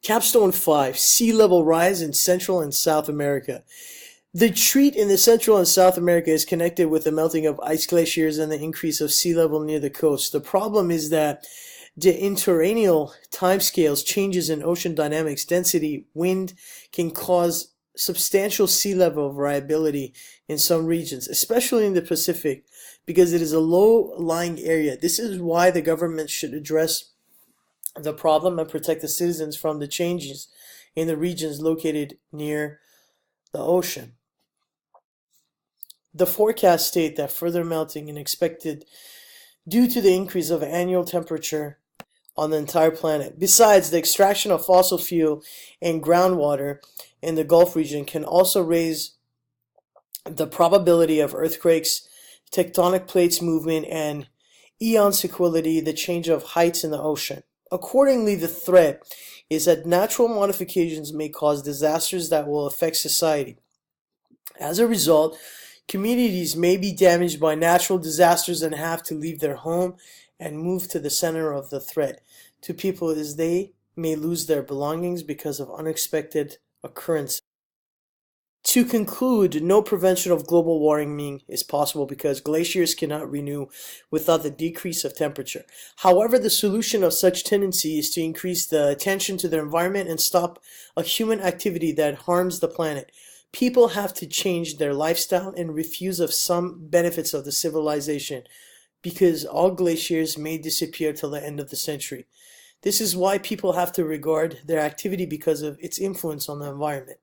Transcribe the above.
Capstone 5, Sea level rise in Central and South America. The treat in the Central and South America is connected with the melting of ice glaciers and the increase of sea level near the coast. The problem is that the interannal timescales, changes in ocean dynamics, density, wind can cause substantial sea level variability in some regions, especially in the Pacific, because it is a low-lying area. This is why the government should address the problem and protect the citizens from the changes in the regions located near the ocean. The forecasts state that further melting is expected due to the increase of annual temperature on the entire planet. Besides, the extraction of fossil fuel and groundwater in the Gulf region can also raise the probability of earthquakes, tectonic plates movement, and eon sequality, the change of heights in the ocean. Accordingly, the threat is that natural modifications may cause disasters that will affect society. As a result, communities may be damaged by natural disasters and have to leave their home and move to the center of the threat to people, as they may lose their belongings because of unexpected occurrences. To conclude, no prevention of global warming is possible because glaciers cannot renew without the decrease of temperature. However, the solution of such tendency is to increase the attention to the environment and stop a human activity that harms the planet. People have to change their lifestyle and refuse of some benefits of the civilization, because all glaciers may disappear till the end of the century. This is why people have to regard their activity because of its influence on the environment.